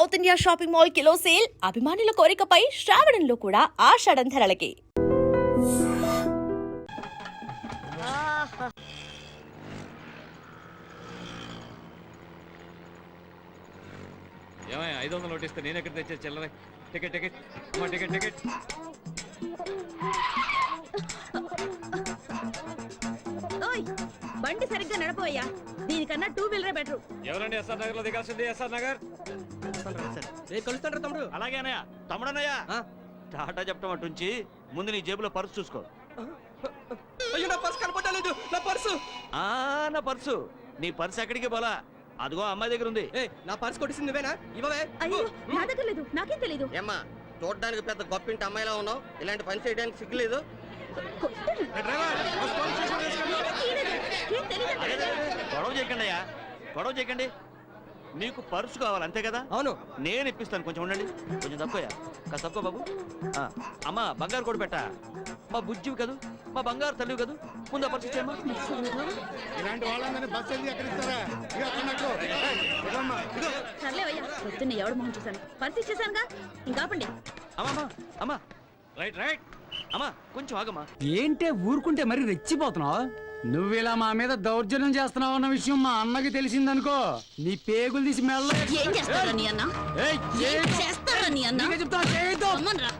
South India shopping mall kilo sale అభిమానుల కోరికపై శ్రావణంలో కూడా ఆషాఢం ధరలకి. ఏమయ్య 500 నోటిస్తే నేను ఎక్కడ తెచ్చే చిల్లర? టికెట్ టికెట్ అమ్మా, టికెట్ టికెట్. బండి సరిగ్గా నడపోయ్యా, దీనికన్నా 2 వీలరే బెటర్. ఎవరండి ఎస్ఆర్ నగర్ లో దిగాల్సింది? ఎస్ఆర్ నగర్ కలుస్తాడు తమ్ముడు. అలాగే అన్నయ్య. తమ్ముడన్నయ్య టాటా చెప్పడం అటుంచి ముందు నీ జేబులో పర్సు చూసుకో. అయ్యో నా పర్సు కనపడలేదు. నా పర్సు నా పర్సు నీ పర్సు ఎక్కడికి పోలా, అదిగో అమ్మాయి దగ్గర ఉంది. నా పర్సు కొట్టింది నువ్వేనా? ఇవ్వవే. అయ్యో నా దగ్గర లేదు, నాకేం తెలీదు. ఏమ్మా చూడడానికి పెద్ద గొప్పింటి అమ్మాయిలా ఉన్నావు, ఇలాంటి పని చేయడానికి సిగ్గులేదు? గొడవ చేయకండి అయ్యా, గొడవ చేయకండి. మీకు పర్సు కావాలి అంతే కదా? అవును. నేను ఇప్పిస్తాను, కొంచెం ఉండండి. కొంచెం తక్కువయ్యా, కాస్త తక్కువ బాబు. అమ్మా బంగారు కూడా పెట్టా, మా బుజ్జివి కదూ, మా బంగారు తల్లివి కదూ, ముందు పర్సు ఇచ్చేయమ్మా. ఇలాంటి వాళ్ళందరినీ బస్సు ఎందుకు ఎక్కడిస్తారా? సర్లేవయ్యా, పొద్దున్న ఎవడు మొహం చూశాను, పర్సు ఇచ్చేసానుగా, ఇంకాపండి. అమ్మా అమ్మా రైట్ రైట్ అమ్మా, కొంచెం ఆగమ్మా. ఏంటే ఊరుకుంటే మరి రెచ్చిపోతున్నావు? నువ్వు ఇలా మా మీద దౌర్జన్యం చేస్తున్నావు అన్న విషయం మా అన్నకి తెలిసిందనుకో, నీ పేగులు తీసి మెల్ల. ఏం చేస్తారా నీ అన్న? ఏం చేస్తారా నీ అన్న? అమ్మన్రా.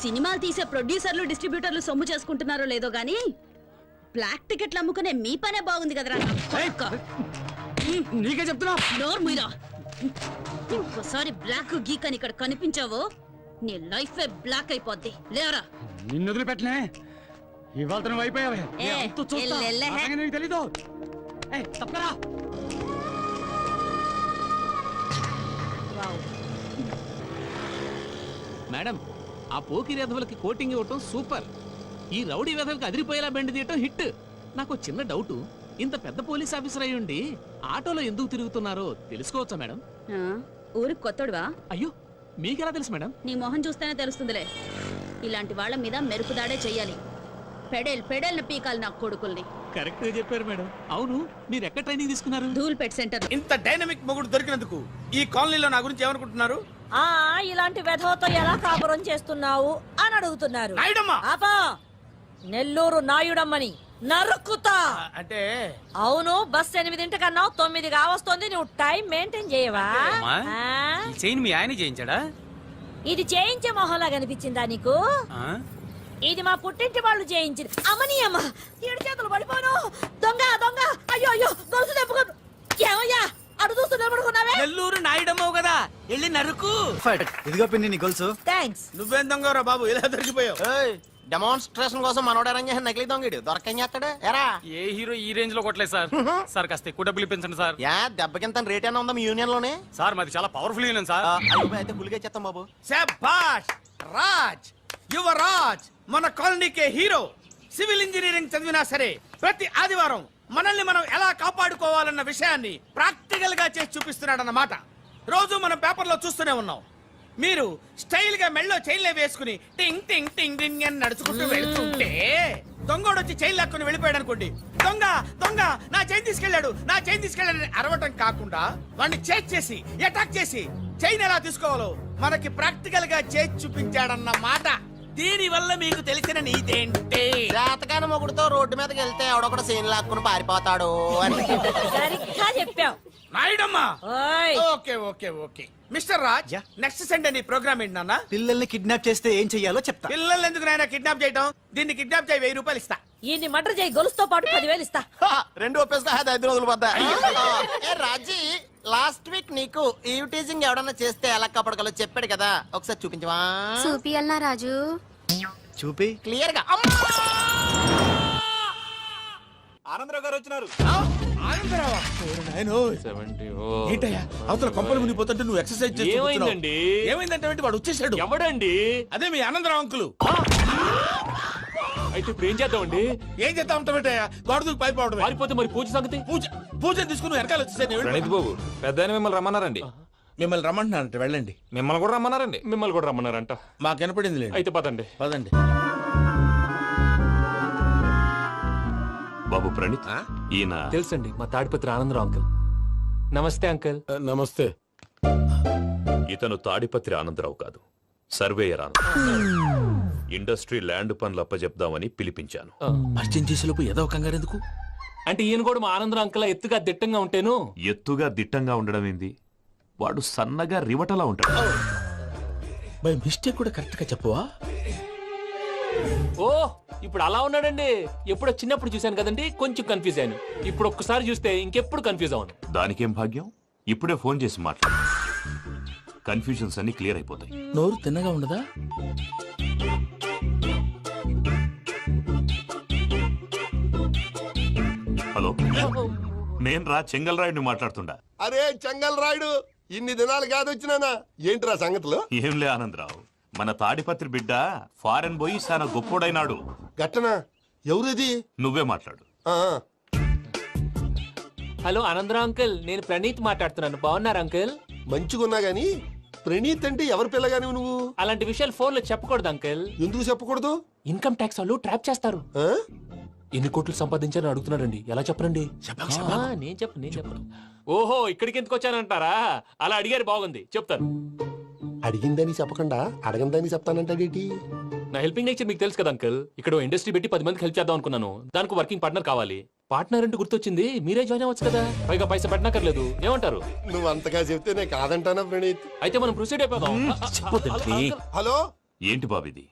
సినిమాలు తీసే ప్రొడ్యూసర్లు డిస్ట్రిబ్యూటర్లు సొమ్ము చేసుకుంటున్నారో లేదో గానీ బ్లాక్ టికెట్లు అమ్ముకునే మీ పనే బాగుంది కదరా. నీకే చెప్తున్నా. నోరు మీరా, ఇంకోసారి బ్లాక్ గీక్ అని ఇక్కడ కనిపించావో నీ లైఫ్ బ్లాక్ అయిపోద్ది. లేవరా. నిన్ను వదిలిపెట్టలే, ఇవాళ నువ్వు అయిపోయావే. నీకు తెలీదు. తప్పరా. మేడం, ఆ పోకిరి వెధవలకి కోటింగ్ ఇవ్వటం సూపర్, ఈ రౌడీ వెధవలకి అదిరిపోయేలా బెండి తీయటం హిట్. నాకు చిన్న డౌట్, ఇంత పెద్ద పోలీస్ ఆఫీసర్ అయ్యుండి ఆటోలో ఎందుకు తిరుగుతున్నారో తెలుసుకోవచ్చా మేడం? ఊరికి కొత్తడువా? అయ్యో, మీకెలా తెలుసు మేడం? నీ మొహం చూస్తేనే తెలుస్తుందిలే. ఇలాంటి వాళ్ళ మీద మెరుపుదాడే చెయ్యాలి. పెడేల్ పీకాలి నా కొడుకుల్ని. కరెక్ట్ గా చెప్పారు మేడం. అవును, మీరు ఎక్కడ ట్రైనింగ్ తీసుకున్నారు? ధూల్పేట్ సెంటర్. ఇంత డైనమిక్ మొగుడు దొరికినందుకు ఈ కాలనీలో నా గురించి ఏమనుకుంటున్నారు? ఇలాంటి వెధవతో ఎలా కాపురం చేస్తున్నావు అని అడుగుతున్నారు. ఆపా, నెల్లూరు నాయుడమ్మని నరుక్కుతా. అంటే అవును, బస్ 8:00 9 కావస్తుంది. నువ్వు టైం మెయింటైన్ చేయవా? చైన్ మీ ఆయన చేయించాడా? ఇది చేయించే మొహంలా కనిపించిందా నీకు? ఇది మా పుట్టింటి వాళ్ళు చేయించింది. అమ్మని అమ్మ, 7 చేతులు పడిపోను. దొంగ దొంగ, అయ్యో అయ్యో, గొలుసు తెప్పుకో. ఏమయ్యా అడు చూస్తూ నిలబడుకున్నావే? నెల్లూరు నాయుడమ్మవు కదా, వెళ్ళి నరుకు. ఇదిగో పిన్ని నీ గొలుసు. థ్యాంక్స్. నువ్వేం దొంగరా బాబు, ఇలా దొరికిపోయావు? డెమాన్స్ట్రేషన్ కోసం మనోడు అరేంజ్ చేసిన నకిలీ దొంగడు దొరకం చేస్తాడు. ఎరా ఏ హీరో ఈ రేంజ్ లో కొట్టలేదు సార్. సార్ కాస్త ఎక్కువ డబ్బులు ఇప్పించండి సార్. యా దెబ్బకింత రేట్ అయినా ఉందా మీ యూనియన్ లోనే? సార్ మాది చాలా పవర్ఫుల్ యూనియన్ సార్. అయితే ఫుల్గా చేస్తాం బాబు. శభాష్ రాజ్, యువరాజ్, మన కాలనీకే హీరో. సివిల్ ఇంజనీరింగ్ చదివినా సరే ప్రతి ఆదివారం మనల్ని మనం ఎలా కాపాడుకోవాలన్న విషయాన్ని ప్రాక్టికల్ గా చేసి చూపిస్తున్నాడన్నమాట. రోజు మనం పేపర్లో చూస్తూనే ఉన్నాం. మీరు స్టైల్ గా మెళ్ళో చైన్లే వేసుకుని టింగ్ టింగ్ టింగ్ టింగ్ అని నడుచుకుంటూ వెళ్తుంటే దొంగోడు వచ్చి చైన్ లాక్కుని వెళ్ళిపోయాడు అనుకోండి. దొంగ దొంగ, నా చైన్ తీసుకెళ్లాడు, నా చైన్ తీసుకెళ్లాడని అరవటం కాకుండా వాడిని చేజ్ చేసి అటాక్ చేసి చైన్ ఎలా తీసుకోవాలో మనకి ప్రాక్టికల్ గా చేసి చూపించాడన్న మాట. దీని వల్ల మీకు తెలిసిన నీతేంటే, జాతకాన మొగుడుతో రోడ్డు మీదకి వెళ్తే ఎవడొకడు సీన్ లాక్కుని పారిపోతాడు అని. సరిగ్గా చెప్పావు నాయుడమ్మా. ఓయ్. Okay okay okay mister Raj, next Sunday నీ ప్రోగ్రామ్ ఏంటి నాన్న? పిల్లల్ని కిడ్నాప్ చేస్తే ఏం చెయ్యాలో చెప్తా. పిల్లలు ఎందుకు నాయన కిడ్నాప్ చేయటం? దీన్ని కిడ్నాప్ చేయి, 1000 రూపాయలు ఇస్తా. ఈ మటర్ చేయి, గొలుసుతో పాటు 10,000 ఇస్తా. 2 ఒప్పేసుకో, 5 రోజులు పడ్డా. ఏ రాజీ, లాస్ట్ వీక్ నీకు ఈవ్ టీజింగ్ ఎవడన్నా చేస్తే ఎలా కాపాడగలో చెప్పాడు కదా, ఒకసారి చూపించవా? చూపియల్నా రాజు? చూపి క్లియర్ గా. ఆనందరావు గారు వచ్చినారు. ఏంటయ్యా అవతల కొంపలు మునిగిపోతుంటే నువ్వు ఎక్సర్సైజ్ చేస్తూ ఏమైందండి? ఏమైందంటే వాడు వచ్చేసాడు. ఎవడండి? అదే మీ ఆనందరావు అంకులు. అయితే ఇప్పుడు ఏం చేద్దామండి? ఏం చేస్తా ఉంటావేటయ్యా, గొడవకు పైపోవడమే. పారిపోతే మరి పూజ సంగతి? పూజ తీసుకుని వెనకాల వచ్చేసాడు. ప్రణీత్ బాబు, పెద్ద మిమ్మల్ని రమ్మన్నారండి. మిమ్మల్ని రమ్మంటున్నారంట, వెళ్ళండి. మిమ్మల్ని కూడా రమ్మన్నారండి. మిమ్మల్ని కూడా రమ్మన్నారంట. మాకు వినపడింది. అయితే పదండి. పదండి. బాబు ప్రణీత్ ఈయన తెలుసండి మా తాడిపత్రి ఆనందరావు అంకుల్. నమస్తే అంకుల్. నమస్తే. ఇతను తాడిపత్రి ఆనందరావు కాదు, సర్వేయర్ ఆనందరావు. ఇండస్ట్రీ ల్యాండ్ పనులు అప్పజెప్దామని పిలిపించాను. పరిచయం చేసేలోపు ఏదో కంగారు ఎందుకు? అంటే ఈయన కూడా మా ఆనందరావు అంకుల్ ఎత్తుగా దిట్టంగా ఉంటేను. ఎత్తుగా దిట్టంగా ఉండడం ఏంది, వాడు సన్నగా రివటలా ఉంటాడు. బై మిస్టేక్ కూడా కరెక్ట్ గా చెప్పవా? ఓ ఇప్పుడు అలా ఉన్నాడండి. ఎప్పుడో చిన్నప్పుడు చూశాను కదండి, కొంచెం కన్ఫ్యూజ్ అయ్యాను. ఇప్పుడు ఒక్కసారి చూస్తే ఇంకెప్పుడు కన్ఫ్యూజ్ అవ్వను. దానికేం భాగ్యం, ఇప్పుడే ఫోన్ చేసి మాట్లాడు. కన్ఫ్యూజన్స్ అన్ని క్లియర్ అయిపోతాయి. నోరు తిన్నగా ఉండదా? హలో, నేను చెంగల్ రాయుడిని మాట్లాడుతుండా. అరే చెంగల్ రాయుడు, ఇన్ని దినాలు కాదు వచ్చినానా? ఏంట్రా సంగతులు? ఏంలే ఆనందరావు, మన తాడిపత్రి బిడ్డ ఫారెన్ పోయి చాలా గొప్పోడైనాడు. గట్టనా? ఎవరిది? నువ్వే మాట్లాడు. హలో ఆనందరావు అంకుల్, నేను ప్రణీత్ మాట్లాడుతున్నాను. బాగున్నారు అంకుల్? మంచిగున్నా గాని ప్రణీత్ అంటే ఎవరి పిల్లగాని నువ్వు? అలాంటి విషయాలు ఫోన్ లో చెప్పకూడదు అంకుల్. ఎందుకు చెప్పకూడదు? ఇన్కమ్ ట్యాక్స్ వాళ్ళు ట్రాప్ చేస్తారు. ఆ? ఎన్ని కోట్లు సంపాదించాలని అడుగుతున్నారండి. ఎలా చెప్పరండి? నేను చెప్పను. ఓహో, ఇక్కడికి ఎందుకు వచ్చానంటారా? అలా అడిగారు, బాగుంది, చెప్తాను. అడిగిందని చెప్పకుండా అడగందని చెప్తానంటాడేటి? నా హెల్పింగ్ నేచర్ మీకు తెలుసు కదా అంకుల్. ఇక్కడ ఇండస్ట్రీ పెట్టి 10 మందికి హెల్ప్ చేద్దాం అనుకున్నాను. దానికి వర్కింగ్ పార్ట్నర్ కావాలి. పార్ట్నర్ అంటే గుర్తొచ్చింది, మీరే జాయిన్ అవ్వచ్చు కదా. పైగా పైసా పెట్టనక్కర్లేదు. ఏమంటారు? నువ్వు అంతగా చెప్తే నేను కాదంటానా ప్రణీత్? అయితే మనం ప్రొసీడ్ అయిపోదాం. హలో, ఏంటి బాబిది,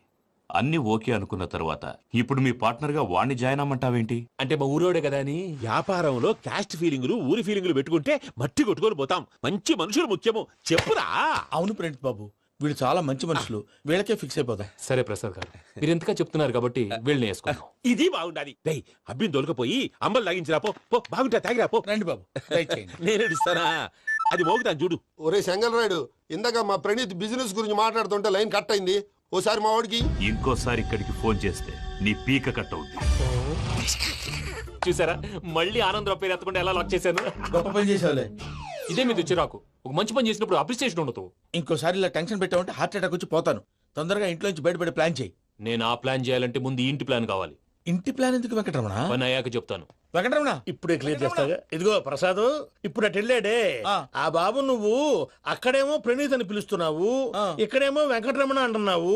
అన్ని ఓకే అనుకున్న తర్వాత ఇప్పుడు మీ పార్ట్నర్ గా వాణ్ణి జాయిన్ అమ్మంటావేంటి? అంటే మా ఊరోడే కదా అని. వ్యాపారంలో క్యాస్ట్ ఫీలింగులు, ఊరి ఫీలింగులు పెట్టుకుంటే మట్టి కొట్టుకొని పోతాం. మంచి మనుషులు ముఖ్యము. చెప్పురా. అవును ప్రణీత్ బాబు, వీళ్ళు చాలా మంచి మనుషులు, వీళ్ళకే ఫిక్స్ అయిపోతాం. సరే ప్రసాద్ గారు, మీరు ఎంతగా చెప్తున్నారు కాబట్టి వీళ్ళని వేసుకున్నాం. ఇది బాగుండాలి. డై అబ్బిని దొలకపోయి అంబలు లాగించిరా పో. బాగుంటా తాగిరా పో. రండి బాబు, దయచేయండి. నేను ఇస్తానా? అది మోగుతాను చూడు. ఒరే చెంగల్ రాయుడు, ఇందాక మా ప్రణీత్ బిజినెస్ గురించి మాట్లాడుతుంటే లైన్ కట్ అయింది. ఓసారి మా వాడికి ఇంకోసారి ఇక్కడికి ఫోన్ చేస్తే నీ పీక కట్ అవుద్ది. చూసారా, మళ్ళీ ఆనందరావు పేరు ఎత్తకుండా ఎలా లాక్ చేశాను. గొప్ప పని చేసేవాళ్ళే. ఇదే మీద చిరాకు. ఒక మంచి పని చేసినప్పుడు అప్రిసియేషన్ ఉండదు. ఇంకోసారి ఇలా టెన్షన్ పెట్టామంటే హార్ట్ అటాక్ వచ్చి పోతాను. తొందరగా ఇంట్లో నుంచి బయటపడే ప్లాన్ చేయి. నేను ఆ ప్లాన్ చేయాలంటే ముందు ఇంటి ప్లాన్ కావాలి. ఇంటి ప్లాన్ ఎందుకు వెంకటరమణ? పని అయ్యాక చెప్తాను. వెంకటరమణ ఇప్పుడే క్లియర్ చేస్తాగా. ఇదిగో ప్రసాద్, ఇప్పుడు అటు వెళ్ళాడే ఆ బాబు, నువ్వు అక్కడేమో ప్రణీత్ అని పిలుస్తున్నావు, ఇక్కడేమో వెంకటరమణ అంటున్నావు.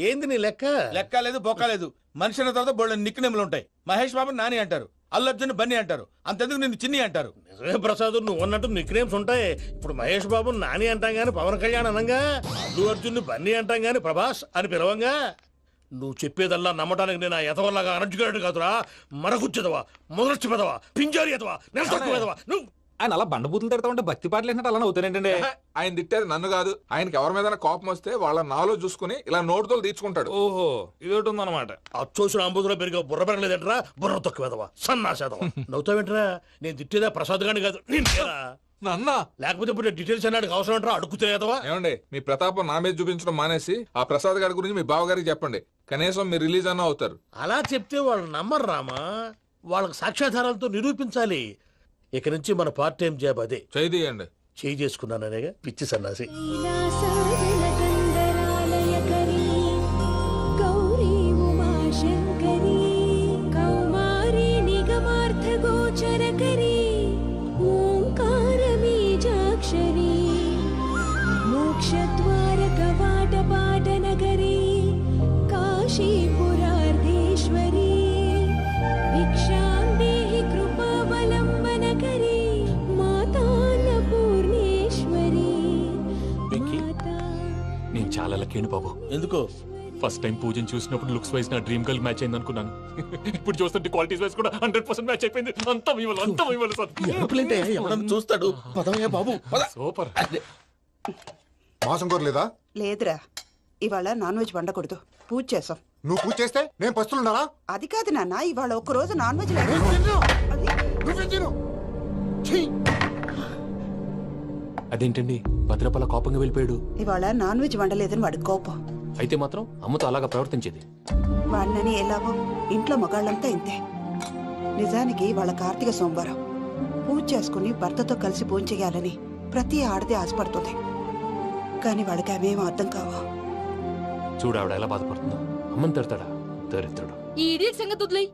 ఏంది నీ లెక్క? లెక్క లేదు, బొక్క లేదు. మనిషి అన్న తర్వాత బోళ్ళ నిక్నెములు ఉంటాయి. మహేష్ బాబు నాని అంటారు, అల్లు అర్జున్ బన్నీ అంటారు, అంతెందుకు నిన్ను చిన్ని అంటారు. నిజమే ప్రసాద్, నువ్వు అన్నట్టు నిక్నేమ్స్ ఉంటాయి. ఇప్పుడు మహేష్ బాబు నాని అంటాం గాని పవన్ కళ్యాణ్ అనంగా, అల్లు అర్జున్ బన్నీ అంటాం గాని ప్రభాస్ అని పిలవంగా. నువ్వు చెప్పేదల్లా నమ్మటానికి నేను ఆ ఎతవల్లాగా అనర్జుకేటెడ్ కాదురా. మరగుచ్చదవా, మొదలచ్చి పెదవా, పింజారి ఎదవా, నెలసొక్కు పెదవా నువ్వు. ఆయన అలా బండబూతులు తిడతా ఉంటే భక్తి పాటలు ఏంటంటే అలా అవుతానంటే. ఆయన తిట్టేది నన్ను కాదు, ఆయనకి ఎవరి మీద కోపం వస్తే వాళ్ళ నాలో చూసుకుని ఇలా నోటుతో తీర్చుకుంటాడు. ఓహో, ఇదొకటి ఉందన్నమాట. అచ్చోసిన అంబుధులో పెరిగే బుర్ర పెరగలేదంటరా, బుర్ర తొక్కువేదవా, సన్నాసేదవా. నవ్వుతావేంట్రా? నేను తిట్టేదా ప్రసాద్ గాని కాదు, నిన్నేరా. లేకపోతే ఇప్పుడు డీటెయిల్స్ అన్నాడు అవసరం అంటారా? అడుగుతాయేదవా. ఏమండి, మీ ప్రతాపం నా మీద చూపించడం మానేసి ఆ ప్రసాద్ గారి గురించి మీ బావగారికి చెప్పండి. కనీసం మీరు రిలీజ్ అన్న అవుతారు. అలా చెప్తే వాళ్ళు నమ్మరు రామా. వాళ్ళకి సాక్ష్యాధారాలతో నిరూపించాలి. ఇక నుంచి మన పార్ట్ టైం జాబ్ అదే. చేయండి. చేయి చేసుకున్నాననేగా పిచ్చి సన్నాసి. నేను చాలా లక్కీ బాబు. ఎందుకు? ఫస్ట్ టైం పూజను చూసినప్పుడు లుక్స్ వైజ్ నా డ్రీమ్ గర్ల్ మ్యాచ్ అయింది అనుకున్నాను. ఇప్పుడు చూస్తుంటే క్వాలిటీస్ వైజ్ కూడా 100% మ్యాచ్ అయిపోయింది. అంతా ఎవడన్నా చూస్తాడు. పదవయ్యా బాబు, సూపర్. మాసం కోరలేదా? లేదురా, ఇవాళ నాన్ వెజ్ వండకూడదు, పూజ చేసాం. నువ్వు పూజ చేస్తే నేను పస్తులున్నానా? అది కాదు నాన్న, ఇవాళ ఒక్కరోజు నాన్ వెజ్ అదేంటండి భద్రపల కోపంగా వెళ్ళిపోయాడు? ఇవాళ నాన్ వెజ్ వండలేదని వాడి కోపం. అయితే మాత్రం అమ్మతో అలాగా ప్రవర్తించేది. వాడినని ఎలాగో ఇంట్లో మగాళ్ళంతా ఇంతే. నిజానికి వాళ్ళ కార్తీక సోమవారం పూజ చేసుకుని భర్తతో కలిసి పూజ చేయాలని ప్రతి ఆడది ఆశపడుతుంది. కానీ వాడికి అవేం అర్థం కావు. చూడు ఆవిడ ఎలా బాధపడుతుందో. అమ్మని తిడతాడా దరిద్రుడు. ఈ ఇడియట్ సంగతి వదిలేయ్.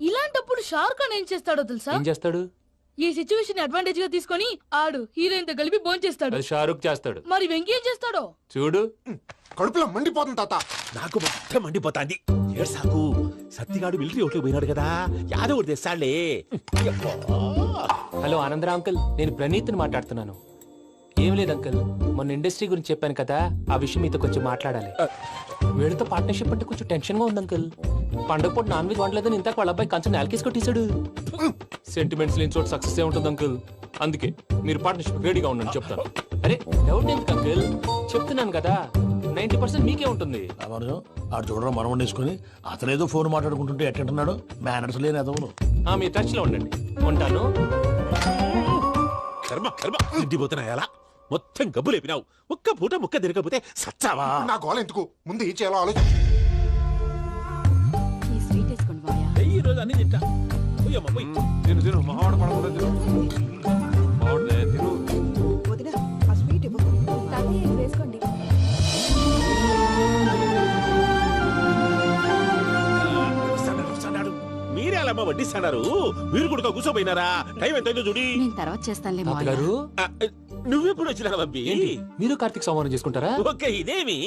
ఇలాంటప్పుడు షారుఖ్ ఖాన్ ఏం చేస్తాడో తెలుసా? ఏం చేస్తాడు? ఈ సిచ్యువేషన్ అడ్వాంటేజ్ గా తీసుకొని ఆడు హీరోయిన్ తో కలిపి బోన్ చేస్తాడు. అది షారుఖ్ చేస్తాడు. మరి వెంకీ ఏం చేస్తాడో చూడు. కడుపులో మండిపోతుంది తాత. నాకు మొత్తం మండిపోతాంది. ఏడ్సాకు సత్తిగాడు మిలిటరీ ఓట్లు పోయినాడు కదా, యాదవ్ ఒకటి తెస్తాడులే. హలో ఆనందరా అంకుల్, నేను ప్రణీత్ని మాట్లాడుతున్నాను. ఏం లేదు అంకుల్, మొన్న ఇండస్ట్రీ గురించి చెప్పాను కదా, ఆ విషయం మీతో కొంచెం మాట్లాడాలి. వీళ్ళతో పార్ట్నర్షిప్ అంటే కొంచెం టెన్షన్ గా ఉంది అంకుల్. పండగ పూట నాన్ వెజ్ వండలేదని ఇంతకు వాళ్ళ అబ్బాయి కంచెం నేలకేసి కొట్టేశాడు. సెంటిమెంట్స్ లేని చోట సక్సెస్ ఏ ఉంటుంది అంకుల్. అందుకే మీరు పార్ట్నర్షిప్ రెడీగా ఉండండి చెప్తాను. అరే డౌట్ ఎందుకు అంకుల్, చెప్తున్నాను కదా 90% మీకే ఉంటుంది. ఆడు చూడడం మనం వండేసుకుని అతనేదో ఫోన్ మాట్లాడుకుంటుంటే ఎట్టంటున్నాడు, మేనర్స్ లేని అదవును. మీరు టచ్ లో ఉండండి, ఉంటాను. కర్మ కర్మ తిండిపోతున్నా ఎలా మొత్తం గబ్బు లేపినావు. ఒక్క పూట ముక్క తిరగకపోతే సచ్చావా? నా గోల ఎందుకు, ముందు ఈ చేయాలో ఆలోచించు. ఈ రోజు అన్ని తింటా. పోయమ్మ, పోయ్. వదినా, ఆ స్వీట్ ఇవ్వు. వేసుకోండి. వస్తాడు. మీరే అలా వడ్డిస్తాడారు, మీరు కూడా కూర్చోపోయినారా? టైం ఎంతైందో చూడి. నేను తర్వాత చేస్తానులే గారు, ఆ, నువ్వెప్పుడు వచ్చినా బంబి? ఏంటి మీరు కార్తీక్ సంహారం చేసుకుంటారా? ఓకే, ఇదేమి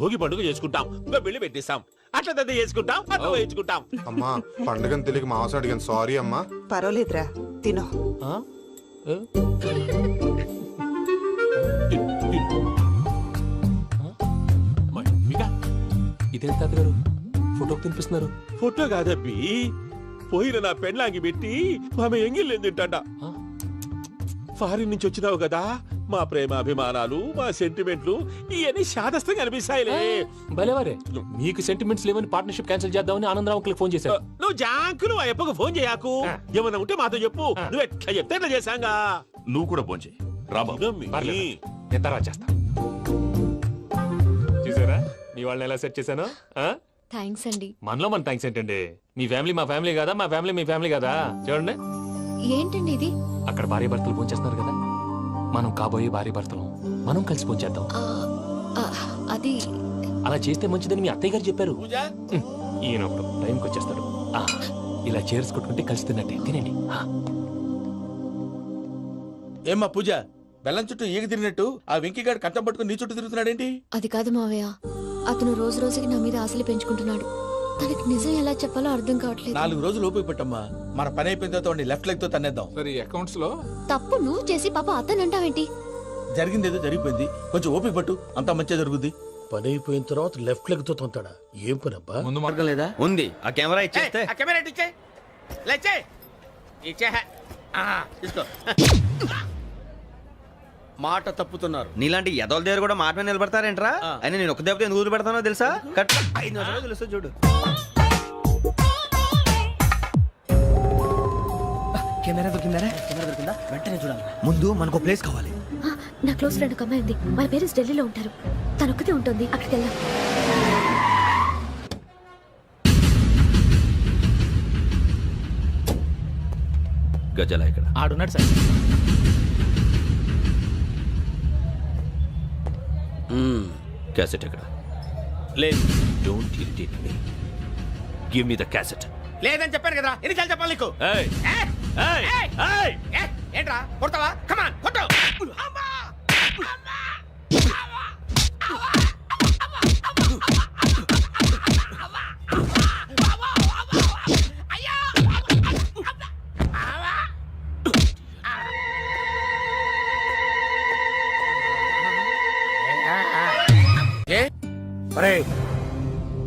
భోగి పండుగ చేసుకుంటాం, ఇంకా పెళ్లి పెట్టిస్తాం, అట్లా దద్ద చేసుకుంటాం, అట్లా వేయించుకుంటాం. అమ్మా పండుగని తెలియక మాంసం అడిగాను, సారీ అమ్మా. పర్వాలేదురా, తినో. ఆ? ఏ? ఇదేంటి తాతగారు ఫోటోకి తినిపిస్తున్నారు? ఫోటో కాదబ్బి, పోయిన నా పెళ్ళాంగి పెట్టి ఆమె ఎంగిల్లేం తింటాడ. ఫారిన్ నుంచి వచ్చినావు కదా, మా ప్రేమ అభిమానాలు, మా సెంటిమెంట్లు ఇవన్నీ శాదస్తంగా అనిపిస్తాయిలే. భలేవారే, మీకు సెంటిమెంట్స్ లేవని పార్ట్నర్షిప్ క్యాన్సిల్ చేద్దామని ఆనందరావు అంకుల్ ఫోన్ చేశారు. నువ్వు జాంకులు ఆ అప్పకు ఫోన్ చేయకు, ఏమన్నా ఉంటే మాతో చెప్పు. నువ్వు ఎట్లా చెప్తే ఎట్లా చేశాంగా. నువ్వు కూడా ఫోన్ చేయి రాబా. పర్లేదు, నేను తర్వాత చేస్తా. చూసారా మీ వాళ్ళని ఎలా సెట్ చేశాను? థ్యాంక్స్ అండి. మనలో మన థ్యాంక్స్ ఏంటండి, మీ ఫ్యామిలీ మా ఫ్యామిలీ కదా, మా ఫ్యామిలీ మీ ఫ్యామిలీ కదా. చూడండి, ఏంటండి ఇది? అక్కడ భార్య భర్తలు ఫోన్ చేస్తున్నారు కదా, మనం కాబోయే భార్య భర్తలు మనం కలిసి ఫోన్ చేద్దాం. అది అలా చేస్తే మంచిదని మీ అత్తయ్య గారు చెప్పారు. ఈయన ఒకడు టైంకి వచ్చేస్తాడు. ఇలా చేర్స్ కొట్టుకుంటే కలిసి తిన్నట్టే, తినండి. ఏమ్మా పూజ, బెల్లం చుట్టూ ఈగ తిరిగినట్టు ఆ వెంకీగాడు కంచం పట్టుకుని నీ చుట్టూ తిరుగుతున్నాడేంటి? అది కాదు మావయ్య, అతను రోజు రోజుకి నా మీద ఆశలు పెంచుకుంటున్నాడు. తనకి నిజం ఎలా చెప్పాలో అర్థం కావట్లేదు. 4 రోజులు ఓపిక పట్టమ్మా, మన పని అయిపోయిన తర్వాత లెఫ్ట్ లెగ్ తో తన్నేద్దాం. సరే అకౌంట్స్ లో తప్పు నువ్వు చేసి పాప అతను అంటావేంటి? జరిగిందేదో జరిగిపోయింది, కొంచెం ఓపిక పట్టు, అంతా మంచిగా జరుగుద్ది. పని అయిపోయిన తర్వాత లెఫ్ట్ లెగ్ తో తొంతాడా? ఏం పని అబ్బా? ముందు మార్గం లేదా? ఉంది, ఆ కెమెరా ఇచ్చేస్తే. మాట తప్పుతున్నారు. నీలాంటి ఎదల దగ్గర కూడా మాట మీద నిలబడతారేంట్రా? అయినా నేను ఒక దెబ్బతో ఎందుకు పెడతానో తెలుసా? కట్ 5 నిమిషాలు తెలుసు చూడు. కెమెరా దొరికిందా? వెంటనే చూడాలి. ముందు మనకు ప్లేస్ కావాలి. నా క్లోజ్ ఫ్రెండ్ ఒక అమ్మాయి ఉంది, వాళ్ళ పేరెంట్స్ ఢిల్లీలో ఉంటారు. తనొక్కతే ఉంటుంది, అక్కడికి వెళ్దాం. గజల ఇక్కడ ఆడున్నాడు సార్. క్యాసెట్ ఎక్కడ? లేదు. Don't irritate me, give me the cassette. లేదని చెప్పాను కదా, ఎన్నిసార్లు చెప్పాలి నీకు? ఏయ్ ఏయ్ ఏయ్ ఏంట్రా కొడతావా? కమాన్ కొట్టు.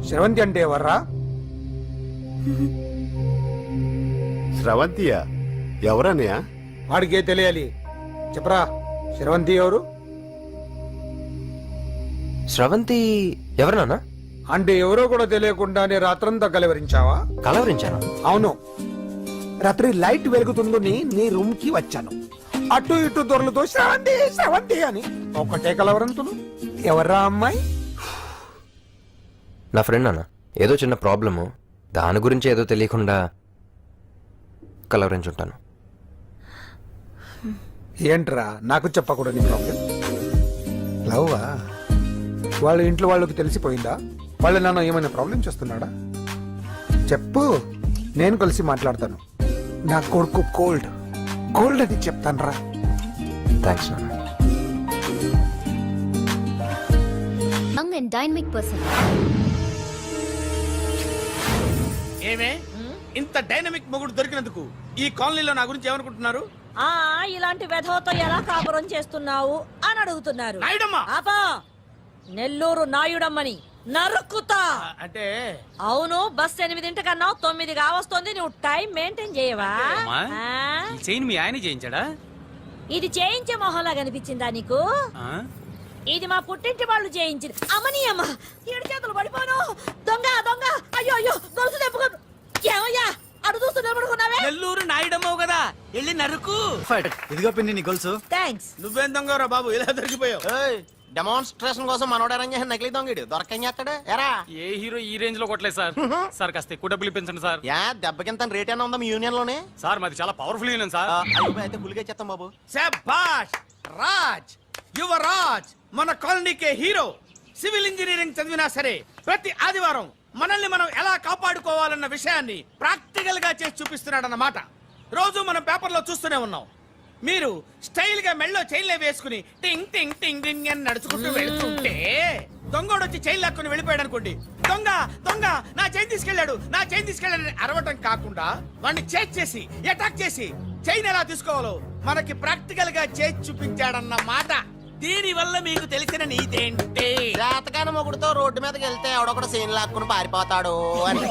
శ్రవంతి అంటే ఎవర్రా? స్రవంతియా? ఎవరన్నయ్యా? వాడికే తెలియాలి, చెప్పరా. శ్రవంతి ఎవరు? స్రవంతి ఎవరు నాన్న? అంటే ఎవరో కూడా తెలియకుండానే రాత్రంతా కలవరించావా? కలవరించాను. అవును, రాత్రి లైట్ వెలుగుతుందని నీ రూమ్ కి వచ్చాను. అటు ఇటు దొరలతో శ్రవంతి శ్రవంతి అని ఒకటే కలవరంతులు. ఎవర్రా అమ్మాయి? నా ఫ్రెండ్ నాన్న, ఏదో చిన్న ప్రాబ్లము, దాని గురించి ఏదో తెలియకుండా కలవరించుంటాను. ఏంట్రా నాకు చెప్పకూడదు ప్రాబ్లం? లవ్వా? వాళ్ళ ఇంట్లో వాళ్ళకి తెలిసిపోయిందా? వాళ్ళ నాన్న ఏమైనా ప్రాబ్లం చేస్తున్నాడా? చెప్పు, నేను కలిసి మాట్లాడతాను. నా కొడుకు కోల్డ్ కోల్డ్ అని చెప్తాను రా. థ్యాంక్స్ నాన్న. Young and dynamic person. ఏమే ఇంత డైనమిక్ మొగుడు దొరికినందుకు ఈ కాలనీలో నా గురించి ఏమనుకుంటున్నారు? ఆ ఇలాంటి వెధవతో ఎలా కాపురం చేస్తున్నావు అని అడుగుతున్నారు. నాయుడమ్మ! ఆపా, నెల్లూరు నాయుడమ్మని నరుక్కుతా. అంటే అవును, బస్ 8:00 9 కావస్తుంది. నువ్వు టైం మెయింటైన్ చేయవా? ఆ? చైన్ మీ ఆయన చేయించాడా? ఇది చేయించే మొహంలా కనిపించిందా నీకు? ఇది మా పుట్టింటి వాళ్ళు చేయించింది. అమ్మని అమ్మ, ఏడు చేతులు పడిపోను. దొంగ దొంగ, అయ్యో అయ్యో, గొలుసు తెప్పుకో. ఏమయ్యా అడు చూస్తూ నిలబడుకున్నావే? నెల్లూరు నాయుడమ్మవు కదా, వెళ్ళి నరుకు. ఇదిగో పిన్ని నీ గొలుసు. థ్యాంక్స్. నువ్వేం దొంగరా బాబు, ఇలా దొరికిపోయావు? డెమాన్స్ట్రేషన్ కోసం మనోడు అరేంజ్ చేసిన నకిలీ దొంగడు దొరకం చేస్తాడు ఎరా. ఏ హీరో ఈ రేంజ్ లో కొట్టలేదు సార్. సార్ కాస్త ఎక్కువ డబ్బులు ఇప్పించండి సార్. యా దెబ్బకింత రేట్ అయినా ఉందా మీ యూనియన్ లోనే? సార్ మాది చాలా పవర్ఫుల్ యూనియన్ సార్. అయితే ఫుల్గా చేస్తాం బాబు. శభాష్ రాజ్, యువరాజ్ మన కాలనీకే హీరో. సివిల్ ఇంజనీరింగ్ చదివినా సరే ప్రతి ఆదివారం మనల్ని మనం ఎలా కాపాడుకోవాలన్న విషయాన్ని ప్రాక్టికల్ గా చేసి చూపిస్తున్నాడన్నమాట. రోజు మనం పేపర్లో చూస్తూనే ఉన్నాం. మీరు స్టైల్ గా మెళ్ళో చైన్లే వేసుకుని టింగ్ టింగ్ టింగ్ టింగ్ అని నడుచుకుంటూ వెళ్తుంటే దొంగోడు వచ్చి చైన్ లాక్కుని వెళ్ళిపోయాడు అనుకోండి. దొంగ దొంగ నా చైన్ తీసుకెళ్ళాడు, నా చైన్ తీసుకెళ్ళాడని అరవటం కాకుండా వాడిని చేజ్ చేసి అటాక్ చేసి చైన్ ఎలా తీసుకోవాలో మనకి ప్రాక్టికల్ గా చేసి చూపించాడన్న మాట. దీని వల్ల మీకు తెలిసిన నీతేంటి? జాతకాన మొగుడుతో రోడ్డు మీదకి వెళ్తే ఎవడొకడు సీన్ లాక్కుని పారిపోతాడు అని.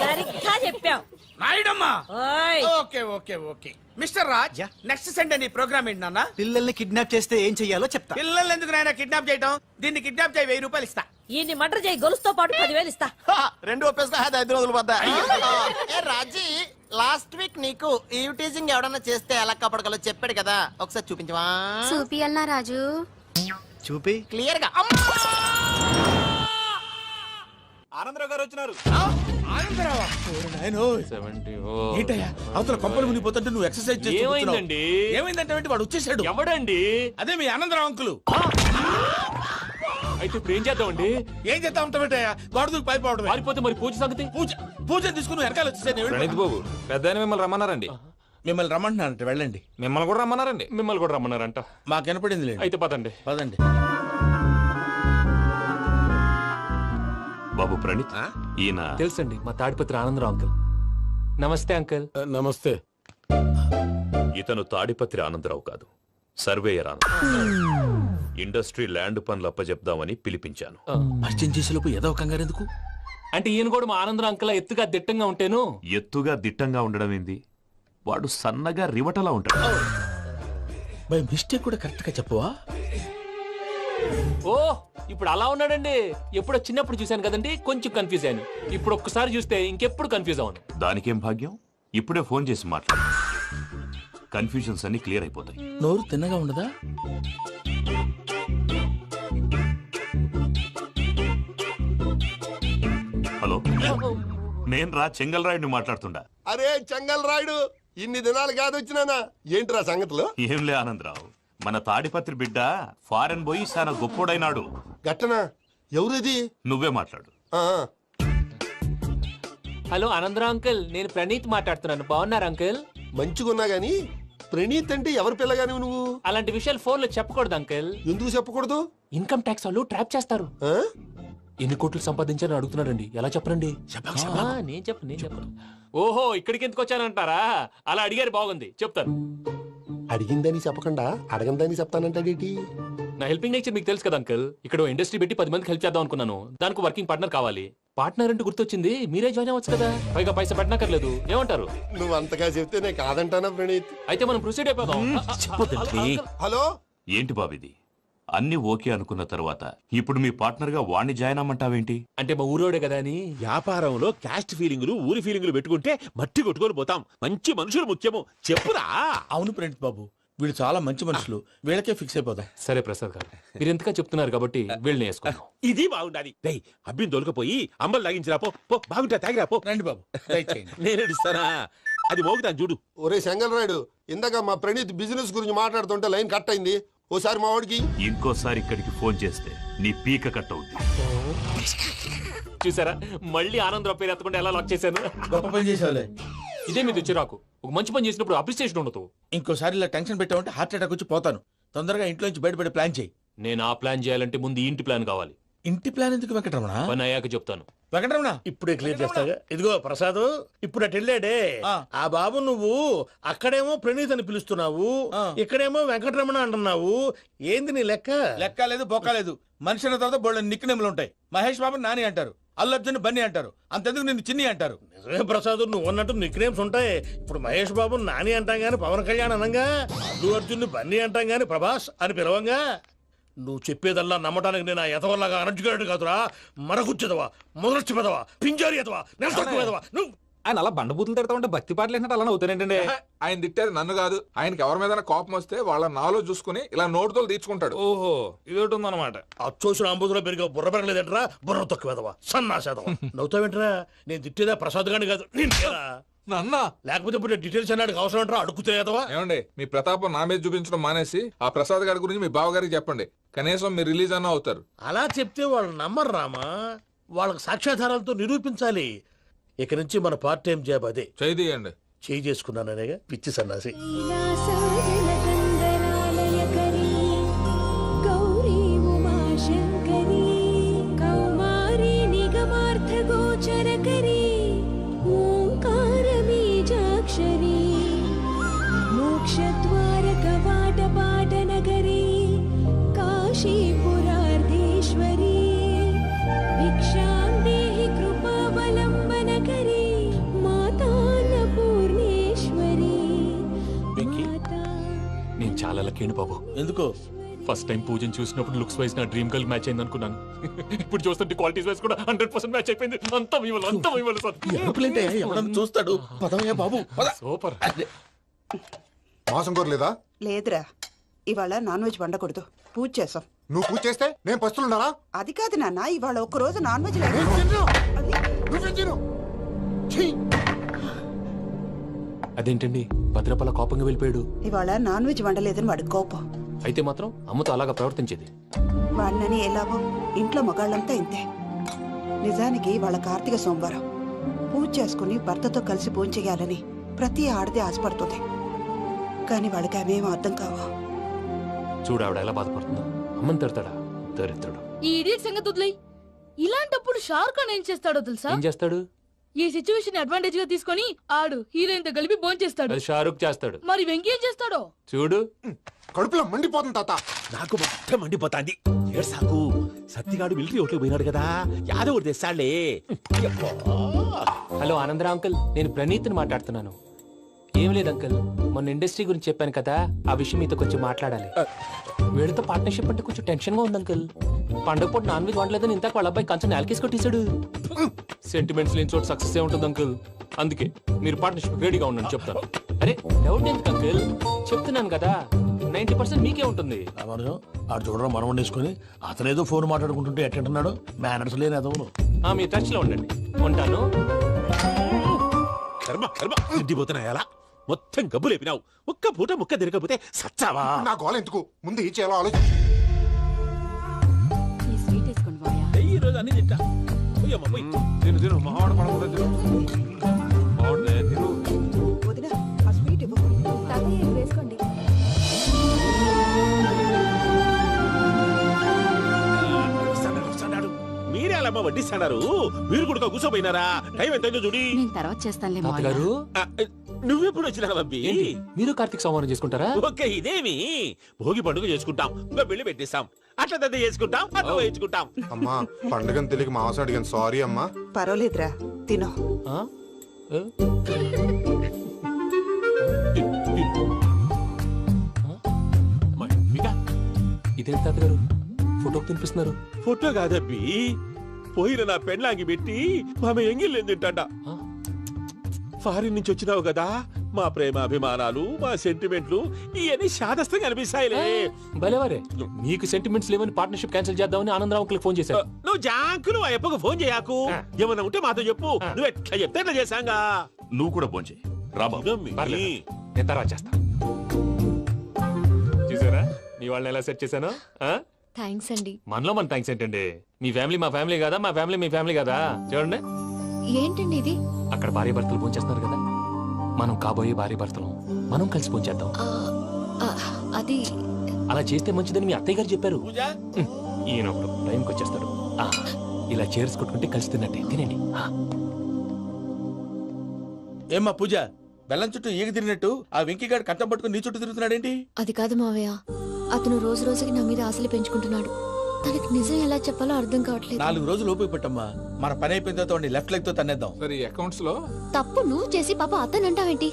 సరిగ్గా చెప్పావు నాయుడమ్మా. ఓయ్. Okay okay okay mister Raj, next Sunday నీ ప్రోగ్రామ్ ఏంటి నాన్న? పిల్లల్ని కిడ్నాప్ చేస్తే ఏం చెయ్యాలో చెప్తా. పిల్లలు ఎందుకు నాయన కిడ్నాప్ చేయటం? దీన్ని కిడ్నాప్ చేయి, 1000 రూపాయలు ఇస్తా. ఈ మటర్ చేయి, గొలుసుతో పాటు 10,000 ఇస్తా. రెండు ఒప్పేసుకో, 5 రోజులు పడ్డా. ఏ రాజీ, లాస్ట్ వీక్ నీకు ఈ టీజింగ్ ఎవడన్నా చేస్తే ఎలా కాపాడగలో చెప్పాడు కదా, ఒకసారి చూపించవా? చూపియల్నా రాజు? చూపి క్లియర్ గా. ఆనందరావు గారు వచ్చినారు. ఆనందరావా? ఓరి నాయనో. ఏంటయ్యా అవతల కొంపలు మునిగిపోతుంటే నువ్వు ఎక్సర్సైజ్ చేస్తూ ఏమైందండి? ఏమైందంటే వాడు వచ్చేసాడు. ఎవడండి? అదే మీ ఆనందరావు అంకులు. అయితే ఇప్పుడు ఏం చేద్దామండి? ఏం చేస్తా ఉంటావేటయ్యా, గోడ దూకి పైపోవడమే. పారిపోతే మరి పూజ సంగతి? పూజ తీసుకుని వెనకాల వచ్చేసాను. ప్రణీత్ బాబు పెద్ద మిమ్మల్ని రమ్మన్నారండి. మిమ్మల్ని రమ్మంటున్నారంట, వెళ్ళండి. మిమ్మల్ని కూడా రమ్మన్నారండి. మిమ్మల్ని కూడా రమ్మన్నారంట. మాకు వినపడింది లేదు. అయితే పదండి. పదండి. బాబు ప్రణీత్, ఈయన తెలుసండి, మా తాడిపత్రి ఆనందరావు అంకుల్. నమస్తే అంకుల్. నమస్తే. ఇతను తాడిపత్రి ఆనందరావు కాదు, సర్వేయర్ ఆనందరావు. ఇండస్ట్రీ ల్యాండ్ పనులు అప్పచెప్దామని పిలిపించాను. పరిచయం చేసేలోపు ఏదో కంగారు ఎందుకు? అంటే ఈయన కూడా మా ఆనందరావు అంకుల్ ఎత్తుగా దిట్టంగా ఉంటేను. ఎత్తుగా దిట్టంగా ఉండడం ఏంది, వాడు సన్నగా రివటలా ఉంటాడు. బై మిస్టేక్ కూడా కరెక్ట్ గా చెప్పవా? ఓ ఇప్పుడు అలా ఉన్నాడండి. ఎప్పుడో చిన్నప్పుడు చూశాను కదండి, కొంచెం కన్ఫ్యూజ్ అయ్యాను. ఇప్పుడు ఒక్కసారి చూస్తే ఇంకెప్పుడు కన్ఫ్యూజ్ అవ్వను. దానికేం భాగ్యం, ఇప్పుడే ఫోన్ చేసి మాట్లాడు. కన్ఫ్యూజన్స్ అన్ని క్లియర్ అయిపోతాయి. నోరు తిన్నగా ఉండదా? హలో, నేను రా చెంగల్ రాయుడిని మాట్లాడుతుండా. అరే చెంగల్ రాయుడు, ఇన్ని దినాలు కాదు వచ్చినానా? ఏంట్రా సంగతులు? ఏంలే ఆనందరావు, మన తాడిపత్రి బిడ్డ ఫారెన్ పోయి చాలా గొప్పోడైనాడు. గట్టనా? ఎవరిది? నువ్వే మాట్లాడు. ఆ, హలో ఆనందరావు అంకుల్, నేను ప్రణీత్ మాట్లాడుతున్నాను. బాగున్నారు అంకుల్? మంచిగున్నా గాని ప్రణీత్ అంటే ఎవరి పిల్లగాని నువ్వు? అలాంటి విషయాలు ఫోన్ లో చెప్పకూడదు అంకుల్. ఎందుకు చెప్పకూడదు? ఇన్కమ్ ట్యాక్స్ వాళ్ళు ట్రాప్ చేస్తారు. ఆ? ఎన్ని కోట్లు సంపాదించాలని అడుగుతున్నారండి. ఎలా చెప్పరండి? నేను చెప్పను. ఓహో, ఇక్కడికి ఎందుకు వచ్చానంటారా? అలా అడిగారు, బాగుంది, చెప్తాను. అడిగిందని చెప్పకుండా అడగందని చెప్తానంటాడేటి? నా హెల్పింగ్ నేచర్ మీకు తెలుసు కదా అంకుల్. ఇక్కడ ఇండస్ట్రీ పెట్టి 10 మందికి హెల్ప్ చేద్దాం అనుకున్నాను. దానికి వర్కింగ్ పార్ట్నర్ కావాలి. పార్ట్నర్ అంటే గుర్తొచ్చింది, మీరే జాయిన్ అవ్వచ్చు కదా, పైగా పైసా పెట్టనక్కర్లేదు. ఏమంటారు? నువ్వు అంతగా చెప్తే నేను కాదంటానా ప్రణీత్? అయితే మనం ప్రొసీడ్ అయిపోదాం. హలో, ఏంటి బాబిది? అన్ని ఓకే అనుకున్న తర్వాత ఇప్పుడు మీ పార్ట్నర్ గా వాణ్ణి జాయిన్ అమ్మంటావేంటి? అంటే మా ఊరోడే కదా అని. వ్యాపారంలో క్యాస్ట్ ఫీలింగులు ఊరి ఫీలింగులు పెట్టుకుంటే మట్టి కొట్టుకొని పోతాం. మంచి మనుషులు ముఖ్యము, చెప్పురా. అవును ప్రణీత్ బాబు, వీళ్ళు చాలా మంచి మనుషులు, వీళ్ళకే ఫిక్స్ అయిపోదాం. సరే ప్రసాద్ గారు, మీరు ఎంతగా చెప్తున్నారు కాబట్టి వీళ్ళని వేసుకుందాం. ఇది బాగుండాలి. రేయ్ అబ్బిని దొలకపోయి అంబలు లాగించిరా పో. బాగుంటా తాగిరా పో. రండి బాబు, దయచేయండి. నేను ఇస్తానా? అది మోగుతాను చూడు. ఒరే చెంగల్ రాయుడు, ఇందాక మా ప్రణీత్ బిజినెస్ గురించి మాట్లాడుతుంటే లైన్ కట్ అయింది. ఓసారి మా వాడికి ఇంకోసారి ఇక్కడికి ఫోన్ చేస్తే నీ పీక కట్ అవుతుంది. చూసారా మళ్ళీ ఆనందరావు పేరు ఎత్తకుండా ఎలా లాక్ చేశాను. గొప్ప పని చేసేవాళ్ళే. ఇదే మీద చిరాకు. ఒక మంచి పని చేసినప్పుడు అప్రిసియేషన్ ఉండదు. ఇంకోసారి ఇలా టెన్షన్ పెట్టామంటే హార్ట్ అటాక్ వచ్చి పోతాను. తొందరగా ఇంట్లో నుంచి బయటపడే ప్లాన్ చేయి. నేను ఆ ప్లాన్ చేయాలంటే ముందు ఈ ఇంటి ప్లాన్ కావాలి. ఇంటి ప్లాన్ ఎందుకు వెంకటరమణ? పని అయ్యాక చెప్తాను. వెంకటరమణ ఇప్పుడే క్లియర్ చేస్తాగా. ఇదిగో ప్రసాద్, ఇప్పుడు అటు వెళ్ళాడే ఆ బాబు, నువ్వు అక్కడేమో ప్రణీత్ అని పిలుస్తున్నావు, ఇక్కడేమో వెంకటరమణ అంటున్నావు. ఏంది నీ లెక్క? లెక్క లేదు బొక్క లేదు. మనిషి అన్న తర్వాత బోళ్ళ నిక్నెములు ఉంటాయి. మహేష్ బాబు నాని అంటారు, అల్లు అర్జున్ బన్నీ అంటారు, అంతెందుకు నిన్ను చిన్ని అంటారు. నిజమే ప్రసాద్, నువ్వు అన్నట్టు నిక్నేమ్స్ ఉంటాయి. ఇప్పుడు మహేష్ బాబు నాని అంటాం గాని పవన్ కళ్యాణ్ అనంగా, అల్లు అర్జున్ బన్నీ అంటాం గాని ప్రభాస్ అని పిలవంగా. నువ్వు చెప్పేదల్లా నమ్మటానికి నేను ఆ ఎతవల్లాగా అనర్జుకేటెడ్ కాదురా. మరగుచ్చదవా, మొదలచ్చి పెదవా, పింజారి ఎదవా, నెలసొక్కుదవా నువ్వు. ఆయన అలా బండబూతులు తిడతా ఉంటే భక్తి పాటలు ఏంటంటే అలా అవుతానంటే. ఆయన తిట్టేది నన్ను కాదు, ఆయనకి ఎవరి మీద కోపం వస్తే వాళ్ళ నాలో చూసుకుని ఇలా నోటుతో తీర్చుకుంటాడు. ఓహో, ఇదొకటి ఉందన్నమాట. అచ్చోసిన అంబుధులో పెరిగే బుర్ర పెరగలేదంటరా, బుర్ర తొక్కువేదవా, సన్నాసేదవా. నవ్వుతావేంటరా? నేను తిట్టేదా ప్రసాద్ గాని కాదు, నిన్నేరా. నన్నా? లేకపోతే ఇప్పుడు డీటెయిల్స్ అన్నాడు అవసరం అంటారా? అడుగుతాయేదవా. ఏమండి, మీ ప్రతాపం నా మీద చూపించడం మానేసి ఆ ప్రసాద్ గారి గురించి మీ బావగారికి చెప్పండి. కనీసం మీరు రిలీజ్ అన్న అవుతారు. అలా చెప్తే వాళ్ళు నమ్మరు రామా. వాళ్ళకి సాక్ష్యాధారాలతో నిరూపించాలి. ఇక నుంచి మన పార్ట్ టైం జాబ్ అదే. చేయండి. చేయి చేసుకున్నాననేగా పిచ్చి సన్నాసి. నేను చాలా లక్కీ బాబు. ఎందుకు? ఫస్ట్ టైం పూజను చూసినప్పుడు లుక్స్ వైజ్ నా డ్రీమ్ గర్ల్ మ్యాచ్ అయింది అనుకున్నాను. ఇప్పుడు చూస్తుంటే క్వాలిటీస్ వైజ్ కూడా 100% మ్యాచ్ అయిపోయింది. అంతా ఇవ్వాలి ఎవడన్నా చూస్తాడు. పదవయ్యా బాబు, సూపర్. మాసం కోరలేదా? లేదురా, ఇవాళ నాన్ వెజ్ వండకూడదు, పూజ చేసాం. నువ్వు పూజ చేస్తే నేను పస్తులున్నారా? అది కాదు నాన్న, ఇవాళ ఒక్క రోజు నాన్ వెజ్ లేదు. అదేంటండి భద్రపల కోపంగా వెళ్ళిపోయాడు? ఇవాళ నాన్ వెజ్ వండలేదని వాడి కోపం. అయితే మాత్రం అమ్మతో అలాగా ప్రవర్తించేది. వాడినని ఎలాగో ఇంట్లో మగాళ్ళంతా ఇంతే. నిజానికి వాళ్ళ కార్తీక సోమవారం పూజ చేసుకుని భర్తతో కలిసి పూజ చేయాలని ప్రతి ఆడది ఆశపడుతుంది. కానీ వాడికి అవేమో అర్థం కావు. చూడు ఆవిడ ఎలా బాధపడుతుందో. అమ్మని తిడతాడా? దరిద్రుడు. ఈ ఇడియట్ సంగతి వదిలేయ్. ఇలాంటప్పుడు షారుఖ్ ఖాన్ ఏం చేస్తాడో తెలుసా? ఏం చేస్తాడు? ఈ సిచ్యువేషన్ అడ్వాంటేజ్ గా తీసుకొని ఆడు హీరోయిన్ తో కలిపి బోన్ చేస్తాడు. అది షారుఖ్ చేస్తాడు. మరి వెంకీ ఏం చేస్తాడో చూడు. కడుపులో మండిపోతుంది తాత. నాకు మొత్తం మండిపోతాంది. సాకు సత్తిగాడు మిలిటరీ ఓట్లు పోయినాడు కదా, యాదవ్ తెస్తాడులే. హలో ఆనందరా అంకుల్, నేను ప్రణీత్ని మాట్లాడుతున్నాను. ఏం లేదు అంకుల్, మొన్న ఇండస్ట్రీ గురించి చెప్పాను కదా, ఆ విషయం మీతో కొంచెం మాట్లాడాలి. వీళ్ళతో పార్ట్నర్షిప్ అంటే కొంచెం టెన్షన్ గా ఉంది అంకుల్. పండుగ పూట నాన్ వెజ్ వండలేదని ఇంతకు వాళ్ళ అబ్బాయి కంచెం నేలకేసి కొట్టేశాడు. సెంటిమెంట్స్ లేని చోట సక్సెస్ ఏ ఉంటుంది అంకుల్. అందుకే మీరు పార్ట్నర్షిప్ రెడీగా ఉండండి చెప్తాను. అరే డౌట్ ఎందుకు అంకుల్, చెప్తున్నాను కదా 90% మీకే ఉంటుంది. ఆడు చూడడం మనం వండేసుకుని అతనేదో ఫోన్ మాట్లాడుకుంటుంటే ఎట్టంటున్నాడు. మేనర్స్ లేని అదవును. మీ టచ్ లో ఉండండి. ఉంటాను. కర్మ కర్మ తిండిపోతున్నాయలా మొత్తం గబ్బు లేపినావు. ఒక్క పూట ముక్క తిరగకపోతే సచ్చావా? నా గోల ఎందుకు, ముందు ఈ చేయాలో ఆలోచించు. ఈ రోజు అన్ని తింటా. తిను మావాడు పడకుండా తిను. వదినా, ఆ స్వీట్ ఇవ్వు. వేసుకోండి. మీరే అలా వడ్డిస్తాడారు. మీరు కూడా కూర్చోపోయినారా? టైం ఎంతైందో చూడి. తర్వాత చేస్తానులే తాతగారు, నువ్వెప్పుడు వచ్చినా బంబి? మీరు కార్తీక్ సంహారం చేసుకుంటారా? ఓకే, ఇదేమి భోగి పండుగ చేసుకుంటాం, ఇంకా పెళ్లి పెట్టేస్తాం, అట్లా దద్ద చేసుకుంటాం, అట్లా వేయించుకుంటాం. అమ్మా పండుగని తెలియక మాంసం అడిగాను, సారీ అమ్మా. పర్వాలేదురా, తినో. ఇదేంటి తాతగారు ఫోటోకి తినిపిస్తున్నారు? ఫోటో కాదబ్బి, పోయిన నా పెళ్ళాంగి పెట్టి ఆమె ఎంగిల్లేం తింటాడ. ఫారిన్ నుంచి వచ్చినావు కదా, మా ప్రేమ అభిమానాలు, మా సెంటిమెంట్లు ఇవన్నీ శాదస్తంగా అనిపిస్తాయిలే. భలేవారే, మీకు సెంటిమెంట్స్ లేవని పార్ట్నర్షిప్ క్యాన్సిల్ చేద్దామని ఆనందరావు అంకుల్ ఫోన్ చేశారు. నువ్వు జాంకులు ఆ అప్పకు ఫోన్ చేయకు. ఏమన్నా ఉంటే మాతో చెప్పు. నువ్వు ఎట్లా చెప్తే ఎట్లా చేశాంగా. నువ్వు కూడా ఫోన్ చేయి రాబా. నేను తర్వాత చేస్తా. చూసారా నీ వాళ్ళని ఎలా సెట్ చేశాను? థ్యాంక్స్ అండి. మనలో మన థ్యాంక్స్ ఏంటండి? మీ ఫ్యామిలీ మా ఫ్యామిలీ కదా, మా ఫ్యామిలీ మీ ఫ్యామిలీ కదా. చూడండి, ఏంటండి ఇది? అక్కడ భార్య భర్తలు భోంచేస్తున్నారు కదా, మనం కాబోయే భార్య భర్తలు మనం కలిసి భోంచేద్దాం. ఆ, అది అలా చేస్తే మంచిదని మీ అత్తయ్య గారు చెప్పారు. ఈయన ఒకడు టైంకి వచ్చేస్తాడు. ఆ, ఇలా చేర్స్ కొట్టుకుంటే కలిసి తిన్నట్టే. తినండి. ఏమ్మా పూజ, బెల్లం చుట్టూ ఈగ తిరిగినట్టు ఆ వెంకీగాడు కంటం పట్టుకుని నీ చుట్టూ తిరుగుతున్నాడేంటి? అది కాదు మావయ్య, అతను రోజు రోజుకి నా మీద ఆశలు పెంచుకుంటున్నాడు. తనకి నిజం ఎలా చెప్పాలో అర్థం కావట్లేదు. 4 రోజులు ఓపిక పట్టమ్మా, మన పని అయిపోయిన తర్వాత లెఫ్ట్ లెగ్ తో తన్నేద్దాం. సరే అకౌంట్స్ లో తప్పు నువ్వు చేసి పాప అతను అంటావేంటి?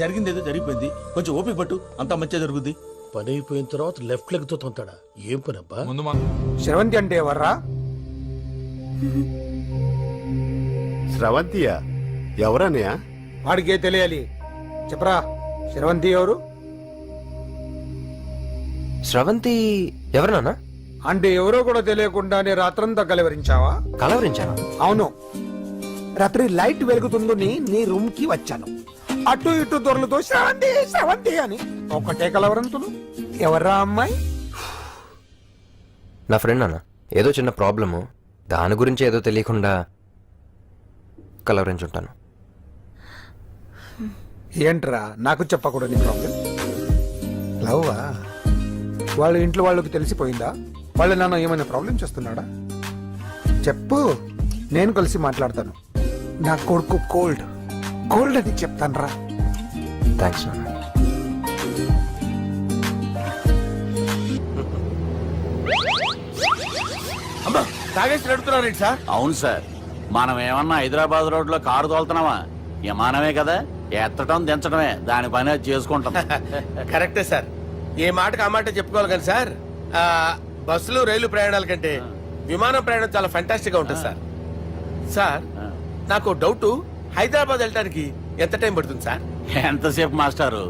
జరిగింది ఏదో జరిగిపోయింది, కొంచెం ఓపిక పట్టు, అంతా మంచిగా జరుగుద్ది. పని అయిపోయిన తర్వాత లెఫ్ట్ లెగ్ తో తొంతాడా? ఏం పని అబ్బా? ముందు శ్రవంతి అంటే ఎవర్రా? స్రవంతియా? ఎవరన్నయ్య? వాడికే తెలియాలి. చెప్పరా, శ్రవంతి ఎవరు? స్రవంతి ఎవరు నాన్న? అంటే ఎవరో కూడా తెలియకుండానే రాత్రంతా కలవరించావా? కలవరించావా? అవును, రాత్రి లైట్ వెలుగుతుందని నీ రూమ్ కి వచ్చాను. అటు ఇటు దొరలతో శ్రవంతి శ్రవంతి అని ఒకటే కలవరంతులు. ఎవర్రా అమ్మాయి? నా ఫ్రెండ్ నాన్న. ఏదో చిన్న ప్రాబ్లము, దాని గురించి ఏదో తెలియకుండా కలవరించుంటాను. ఏంట్రా నాకు చెప్పకూడదు నీ ప్రాబ్లం? లవ్వా? వాళ్ళ ఇంట్లో వాళ్ళకి తెలిసిపోయిందా? వాళ్ళ నాన్న ఏమైనా ప్రాబ్లం చేస్తున్నాడా? చెప్పు, నేను కలిసి మాట్లాడతాను. నా కొడుకు కోల్డ్ కోల్డ్ అని చెప్తాను రా. థ్యాంక్స్ నాన్న. అమ్మా, తాగేసి నడుపుతున్నారేంటి సార్? అవును సార్, మనం ఏమన్నా హైదరాబాద్ రోడ్ లో కారు తోలుతున్నామా? విమానమే కదా, ఎత్తడం దించడమే, దాని పని అది చేసుకుంటాం. కరెక్టే సార్, ఏ మాటకు ఆ మాట చెప్పుకోవాలి కానీ సార్, బస్సులు రైలు ప్రయాణాల కంటే విమానం ప్రయాణం చాలా ఫంటాస్టిక్ గా ఉంటుంది సార్. సార్, నాకు డౌట్, హైదరాబాద్ వెళ్ళడానికి ఎంత టైం పడుతుంది సార్? ఎంతసేపు మాస్టారు,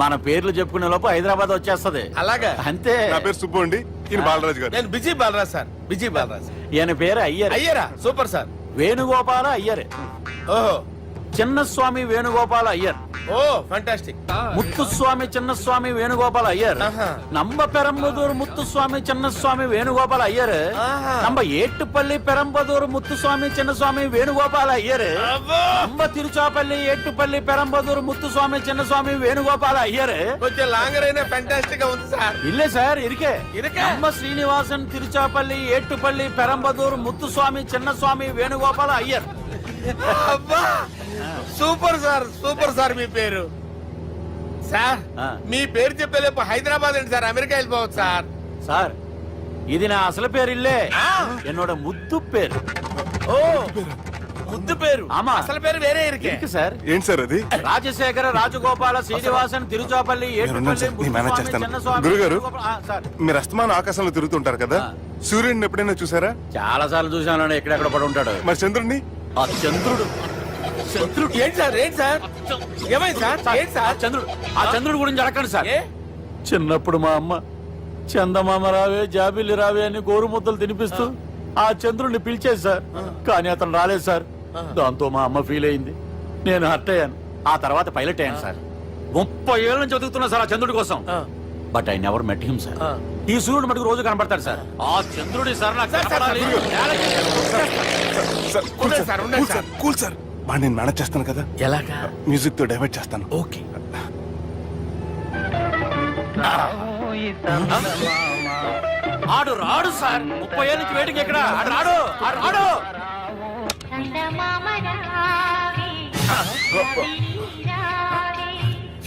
మన పేర్లు చెప్పుకునే లోపు హైదరాబాద్ వచ్చేస్తది. అలాగా? అంతే. నా పేరు సుబ్బు అండి, ఈయన బాలరాజు గారు. నేను busy Balaraj sir, busy Balaraj. ఈయన పేరు అయ్యర్. అయ్యరా? Super sir. వేణుగోపాల అయ్యర్. ఓహో, చిన్నస్వామి వేణుగోపాల అయ్యర్. ఓ ఫంటాస్టిక్. ముత్తుస్వామి చిన్నస్వామి వేణుగోపాల అయ్యర్. నంబ పెరంబదూరు ముత్తుస్వామి చిన్నస్వామి వేణుగోపాల అయ్యర్. నంబ ఏట్టుపల్లి పెరంబదూరు ముత్తుస్వామి చిన్నస్వామి వేణుగోపాల అయ్యర్. నంబ తిరుచాపల్లి ఏట్టుపల్లి పెరంబదూరు ముత్తుస్వామి చిన్నస్వామి వేణుగోపాల అయ్యర్. కొంచెం లాంగర్ అయినా ఫంటాస్టిక్ గా ఉంది సార్. ఇల్లే సార్, ఇరికే. ఇరికే. నంబ శ్రీనివాసన్ తిరుచాపల్లి ఏట్టుపల్లి పెరంబదూరు ముత్తుస్వామి చిన్నస్వామి వేణుగోపాల అయ్యర్. అబ్బా, సూపర్ సార్, సూపర్ సార్. మీ పేరు సార్, మీ పేరు చెప్పేలేపు హైదరాబాద్ ఏంటి సార్, అమెరికా వెళ్ళిపోవచ్చు సార్. సార్, ఇది నా అసలు పేరు ఇల్లే, ఎన్నోడ ముద్దు పేరు. ఓ, ముద్దు పేరు. ఆమా, అసలు పేరు వేరే ఇరికే సార్. ఏంటి సార్ అది? రాజశేఖర రాజగోపాల శ్రీనివాసన్ తిరుచాపల్లి గురుగారు, మీరు అస్తమానం ఆకాశంలో తిరుగుతుంటారు కదా, సూర్యుడిని ఎప్పుడైనా చూసారా? చాలా సార్లు చూసాను, ఎక్కడెక్కడ పడి ఉంటాడు. మరి చంద్రుడిని? ఆ చంద్రుడు. చంద్రుడు ఏంటి సార్? ఏంటి సార్? ఏమైంది సార్? ఏంటి సార్? చంద్రుడు. ఆ చంద్రుడు గురించి అడగండి సార్. చిన్నప్పుడు మా అమ్మ చందమామ రావే జాబిల్లి రావే అని గోరు ముద్దలు తినిపిస్తూ ఆ చంద్రుడిని పిలిచేది సార్, కానీ అతను రాలేదు సార్. దాంతో మా అమ్మ ఫీల్ అయింది, నేను హర్ట్ అయ్యాను. ఆ తర్వాత పైలట్ అయ్యాను సార్. 30 ఏళ్ళ నుంచి చదువుతున్నా సార్ ఆ చంద్రుడి కోసం. But I never met him sir. ఈ సూర్యుడు మటుకు రోజు కనబడతాడు సార్. ఆ చంద్రుడి సార్ నాకు కనపడాలి. కూల్ సార్, బాగా నేను మేనేజ్ చేస్తాను కదా. ఎలాగా? మ్యూజిక్ తో డైవర్ట్ చేస్తాను. ఓకే. ఆడు రాడు సార్, 30 ఏళ్ళ నుంచి వేటికి ఎక్కడ ఆడు రాడు. ఆడు రాడు.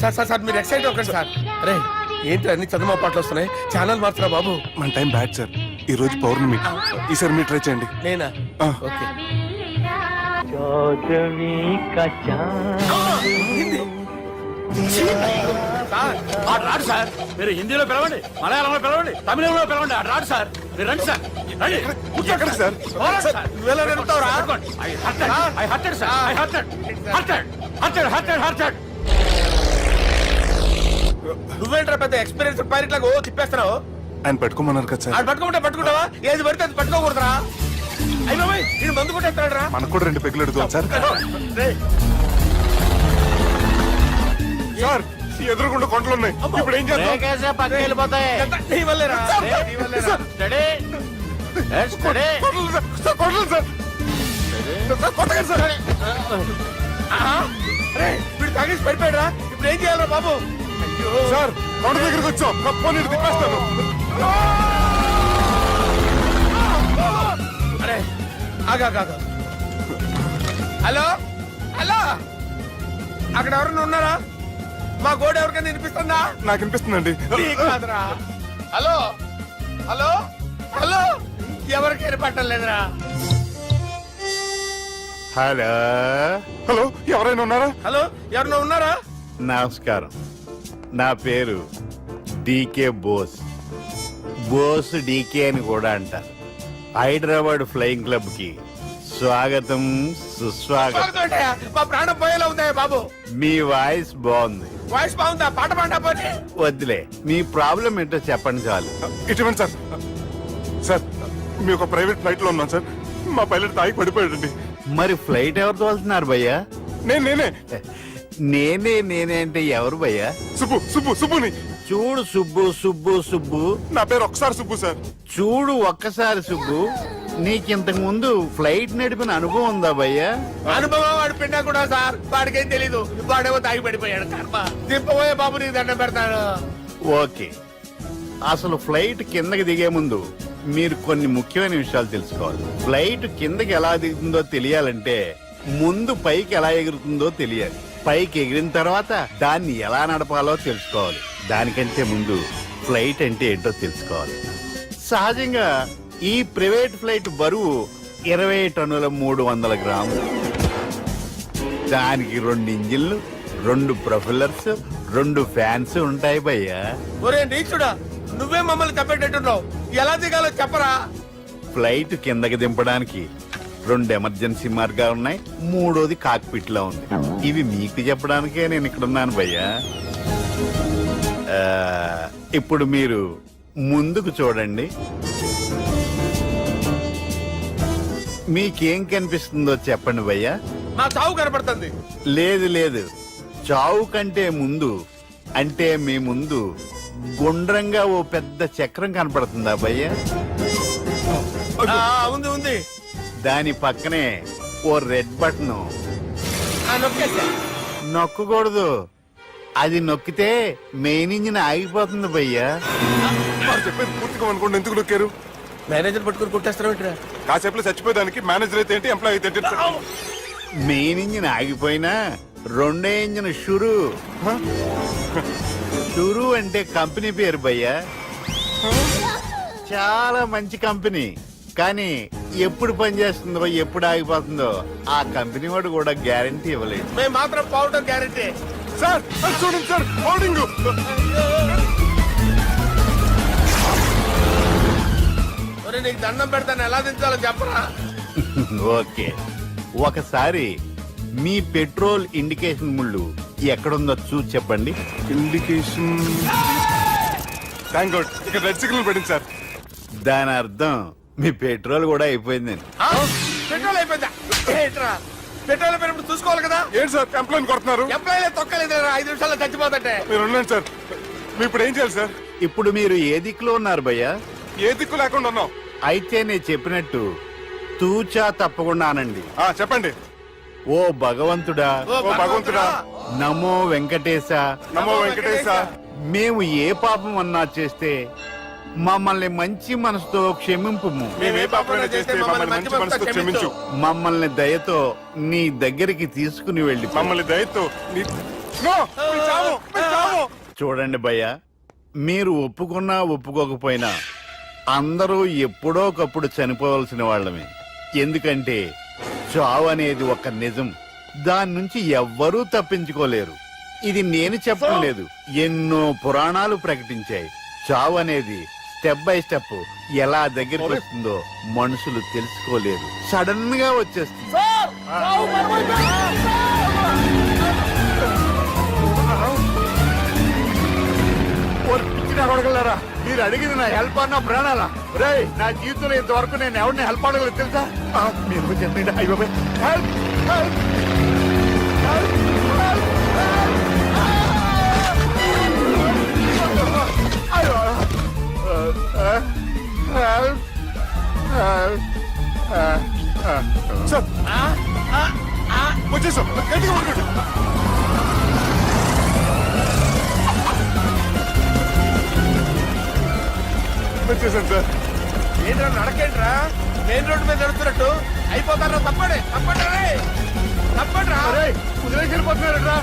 సార్ సార్ సార్, మీరు ఎక్సైట్ అవ్వకండి సార్. అరే ఏంటి అన్ని చదువు పాటలు వస్తున్నాయి, ఛానల్ మారుతున్నా బాబు. మన టైం బ్యాడ్ సార్, ఈ రోజు పౌర్ణమి. ఈసారి మీరు ట్రై చేయండి. నేనా? ఓకే. ఆడు రాడు సార్, మీరు హిందీలో పిలవండి, మలయాళంలో పిలవండి, తమిళంలో పిలవండి, ఆడు రాడు సార్. మీరు రండి సార్, రండి. కూర్చోకండి సార్. నువ్వెలా వెళ్తావురా? నువ్వేంట్రా పెద్ద ఎక్స్పీరియన్స్ పైలట్ లాగా ఓ తిప్పేస్తున్నావు? ఆయన పెట్టుకోమన్నారు కదా సార్. ఆడు పట్టుకుంటే పట్టుకుంటావా? ఏది పడితే అది పట్టుకోకూడదురా? అయ్యి బాబాయ్, నేను మందు కొట్టేస్తాడు రా. మనకు కూడా 2 పెగ్గులు ఎడుతాం సార్. ఎదురుకుండా కొండలు ఉన్నాయి ఇప్పుడు ఏం చేద్దాం బ్రేకేసే పక్కకి వెళ్ళిపోతాయి. నీ వల్లేరా? సార్, నీ వల్లేరా? Sir. Steady. Yes, steady. Kondalu sir, sir, Kondalu sir. Sir, కొట్టకండి సార్. ఆహా. అరే, వీడు తాగేసి పడిపోయాడురా. ఇప్పుడు ఏం చేయాలరా బాబు? అయ్యో. సార్ కొండ దగ్గరికి వచ్చాం పోనీ తిప్పేస్తాను. అరే ఆగా. హలో హలో, అక్కడ ఎవరన్నా ఉన్నారా? మా గోడ ఎవరికైనా వినిపిస్తుందా? నాకు అనిపిస్తుందండి. నీకు కాదురా. హలో హలో హలో, ఎవరికి వినపట్టలేదురా. హలో హలో ఎవరైనా ఉన్నారా? హలో, ఎవరన్నా ఉన్నారా? నమస్కారం, నా పేరు డీకే బోస్. బోస్ డీకే అని కూడా అంటారు. హైదరాబాద్ ఫ్లయింగ్ క్లబ్ కి స్వాగతం సుస్వాగతం. స్వాగతం. మా ప్రాణం పోయేలా ఉందా బాబు? మీ వాయిస్ బాగుంది. వాయిస్ బాగుందా? పాట పాడా పోనీ. వద్దులే, మీ ప్రాబ్లం ఏంటో చెప్పండి చాలు. ఇటువంటి సార్ సార్ మీ ఒక ప్రైవేట్ ఫ్లైట్ లో ఉన్నాం సార్. మా పైలట్ తాగి పడిపోయాడండి. మరి ఫ్లైట్ ఎవరు తోలుతున్నారు భయ్యా? నేనే నేనే అంటే ఎవరు భయ్యా? సుబ్బుని. చూడు సుబ్బు. నా పేరు ఒకసారి సుబ్బు సార్. చూడు ఒక్కసారి సుబ్బు, నీకింతకు ముందు ఫ్లైట్ నడిపిన అనుభవం ఉందా భయ్యా? అనుభవం వాడు పిండా కూడా సార్, వాడికేం తెలీదు. వాడేమో తాగి పడిపోయాడు. కర్మ. దింపబోయే బాబు, నీకు దండం పెడతాను. ఓకే, అసలు ఫ్లైట్ కిందకి దిగే ముందు మీరు కొన్ని ముఖ్యమైన విషయాలు తెలుసుకోవాలి. ఫ్లైట్ కిందకి ఎలా దిగుతుందో తెలియాలంటే ముందు పైకి ఎలా ఎగురుతుందో తెలియాలి. పైకి ఎగిరిన తర్వాత దాన్ని ఎలా నడపాలో తెలుసుకోవాలి. దానికంటే ముందు ఫ్లైట్ అంటే ఏంటో తెలుసుకోవాలి. సహజంగా ఈ ప్రైవేట్ ఫ్లైట్ బరువు 20 టన్నుల 300 గ్రాములు. దానికి 2 ఇంజిన్లు, 2 ప్రొఫెల్లర్స్, 2 ఫ్యాన్స్ ఉంటాయి భయ్యా. ఒరే నీచుడా, నువ్వే మమ్మల్ని తప్పేటట్టున్నావు. ఎలా దిగాలో చెప్పరా? ఫ్లైట్ కిందకి దింపడానికి 2 ఎమర్జెన్సీ మార్గాలు ఉన్నాయి. 3వది కాక్పిట్ లో ఉంది. ఇవి మీకు చెప్పడానికే నేను ఇక్కడ ఉన్నాను భయ్యా. ఇప్పుడు మీరు ముందుకు చూడండి. మీకేం కనిపిస్తుందో చెప్పండి భయ్యా. నా చావు కనపడుతుంది. లేదు, చావు కంటే ముందు అంటే మీ ముందు గుండ్రంగా ఓ పెద్ద చక్రం కనపడుతుందా భయ్యా? ఉంది. దాని పక్కనే ఓ రెడ్ బటన్. నొక్కకూడదు, అది నొక్కితే మెయిన్ ఇంజిన్ ఆగిపోతుంది భయ్యా. చెప్పేది పూర్తిగా అనుకోండి. ఎందుకు నొక్కారు? మేనేజర్ పట్టుకుని కొట్టేస్తారా? కాసేపులో చచ్చిపోయేదానికి మేనేజర్ అయితే ఏంటి, ఎంప్లాయ్ అయితే ఏంటి? మెయిన్ ఇంజిన్ ఆగిపోయినా 2వ ఇంజిన్ షురు అంటే కంపెనీ పేరు భయ్యా. చాలా మంచి కంపెనీ, కానీ ఎప్పుడు పనిచేస్తుందో ఎప్పుడు ఆగిపోతుందో ఆ కంపెనీ వాడు కూడా గ్యారంటీ ఇవ్వలేదు. మేము మాత్రం పోవటం గ్యారంటీ. సార్ చూడండి సార్, హోర్డింగ్. ఒరే నీకు దండం పెడతాను, ఎలా దించాలో చెప్పరా? ఓకే, ఒకసారి మీ పెట్రోల్ ఇండికేషన్ ముళ్ళు ఎక్కడుందో చూసి చెప్పండి. ఇండికేషన్. థ్యాంక్ గాడ్, ఇక్కడ రెడ్ సిగ్నల్ పడింది సార్. దాని అర్థం మీ పెట్రోల్ కూడా అయిపోయిందండి. పెట్రోల్ అయిపోయిందా? ఏంట్రా, పెట్రోల్ అయిపోయినప్పుడు చూసుకోవాలి కదా. ఏంటి సార్ కంప్లైంట్ కొడుతున్నారు? ఎంప్లాయీ తొక్కలేదు, 5 నిమిషాల్లో చచ్చిపోతుంటే. మీరు ఉండండి సార్. మీరు ఇప్పుడు ఏం చేయాలి సార్? ఇప్పుడు మీరు ఏ దిక్కులో ఉన్నారు భయ్యా? ఏ దిక్కు లేకుండా ఉన్నాం. అయితే నేను చెప్పినట్టు తూచా తప్పకుండా అనండి. చెప్పండి. ఓ భగవంతుడా, ఓ భగవంతుడా, నమో వెంకటేశ, నమో వెంకటేశ. మేము ఏ పాపం అన్నా చేస్తే మమ్మల్ని మంచి మనసుతో క్షమింపు. మేము ఏ పాపమైనా చేస్తే మమ్మల్ని మంచి మనసుతో క్షమించు. మమ్మల్ని దయతో నీ దగ్గరికి తీసుకుని వెళ్ళి మమ్మల్ని దయతో చూడండి భయ్యా, మీరు ఒప్పుకున్నా ఒప్పుకోకపోయినా అందరూ ఎప్పుడో ఒకప్పుడు చనిపోవలసిన వాళ్ళమే. ఎందుకంటే చావు అనేది ఒక నిజం, దాని నుంచి ఎవ్వరూ తప్పించుకోలేరు. ఇది నేను చెప్పడం లేదు, ఎన్నో పురాణాలు ప్రకటించాయి. చావు అనేది స్టెప్ బై స్టెప్ ఎలా దగ్గరికి వస్తుందో మనుషులు తెలుసుకోలేరు, సడన్ గా వచ్చేస్తుంది. మీరు అడిగింది నా హెల్ప్ అన్న ప్రాణాలా? రే, నా జీవితంలో ఇంతవరకు నేను ఎవరిని హెల్ప్ అడగలేదు తెలుసా? మీరు చెప్పండి. అయ్యో హెల్ప్. సార్ వచ్చేసాం గట్టిగా పట్టుకోండి. వచ్చేసాను సార్. ఏంట్రా నడకేంట్రా మెయిన్ రోడ్డు మీద నడుస్తున్నట్టు అయిపోతారా? తప్పండి తప్పండి రే తప్పండి రా. వదిలేసి వెళ్ళిపోతున్నారట్రా.